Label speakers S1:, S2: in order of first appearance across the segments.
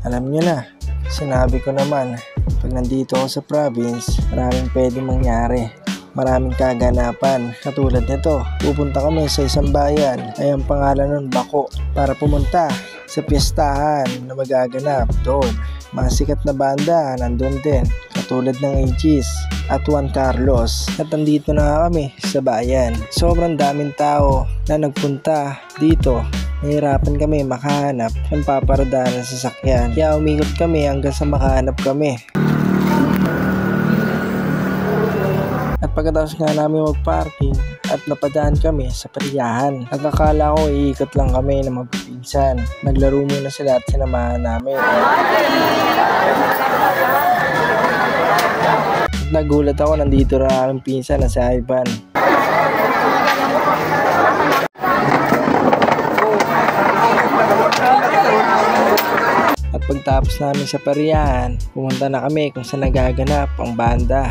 S1: Alam nyo na, sinabi ko naman, pag nandito ako sa province, maraming pwedeng mangyari. Maraming kaganapan. Katulad nito, pupunta kami sa isang bayan ay ang pangalan nun Bako para pumunta sa piyestahan na magaganap doon. Mga sikat na banda nandun din, katulad ng Aegis at Juan Carlos. At nandito na kami sa bayan. Sobrang daming tao na nagpunta dito. Nahirapan kami makahanap ng paparadaan ng sasakyan. Kaya umikot kami hanggang sa makahanap kami. At pagkatapos nga namin mag-parking at napadaan kami sa Periyahan. At akala ko iikot lang kami ng magpipinsan. Naglaro muna sila at sinamahan namin. At nagulat ako, nandito na aking pinsan na si Ivan. At pagtapos namin sa Periyahan, pumunta na kami kung saan nagaganap ang banda.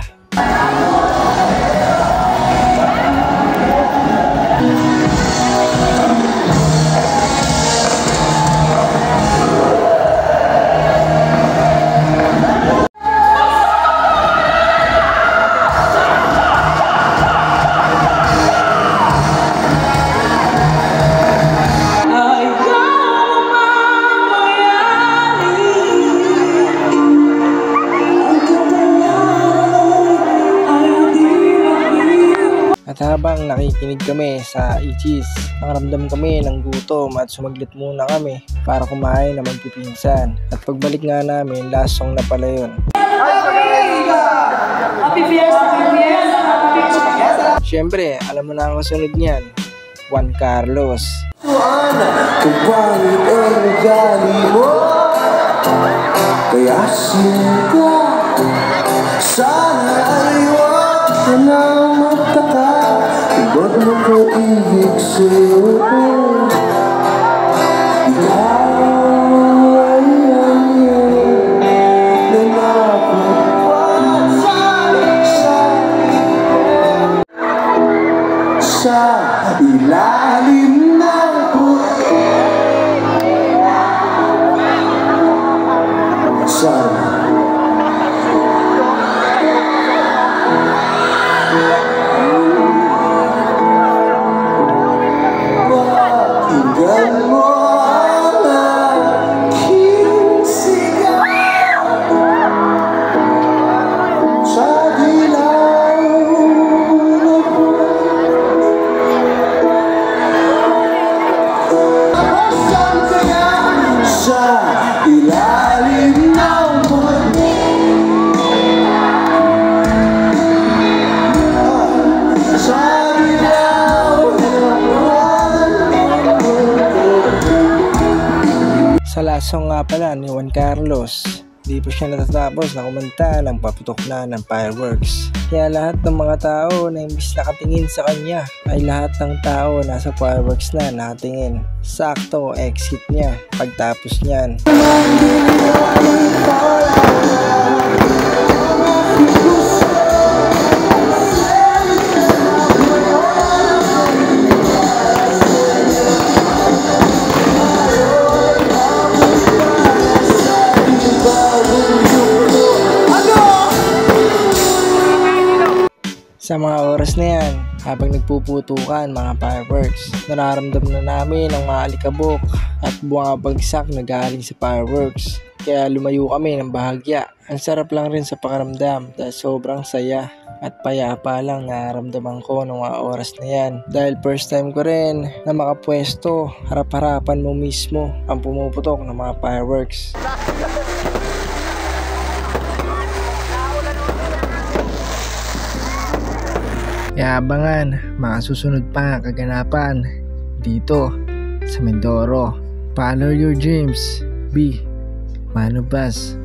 S1: At habang nakikinig kami sa Aegis, nakaramdam kami ng gutom at sumaglit muna kami para kumain na magpipinsan. At pagbalik nga namin, last song na pala yun. Siyempre, alam mo na ang kasunod niyan, Juan Carlos. Kaya siya sana ay wag ka na magtaka. Ba't mo ko ibig sa'yo? Ikaw ay ang iyong nanapagpag sa ilalim ng puti. Sana sa last song nga pala ni Juan Carlos, di pa siya natatapos na kumanta ng paputok na ng fireworks. Kaya lahat ng mga tao na imbis nakatingin sa kanya ay lahat ng tao nasa fireworks na nakatingin. Sakto exit niya pagtapos niyan. Sa mga oras na yan, habang nagpuputukan mga fireworks, nararamdam na namin ang mga alikabok at bumabagsak na galing sa fireworks. Kaya lumayo kami ng bahagya. Ang sarap lang rin sa pakiramdam dahil sobrang saya at payapa lang nararamdaman ko ng mga oras na yan. Dahil first time ko rin na makapwesto, harap-harapan mo mismo ang pumuputok ng mga fireworks. Kaya abangan mga susunod pa kaganapan dito sa Mindoro. Follow your dreams. Be Manubas.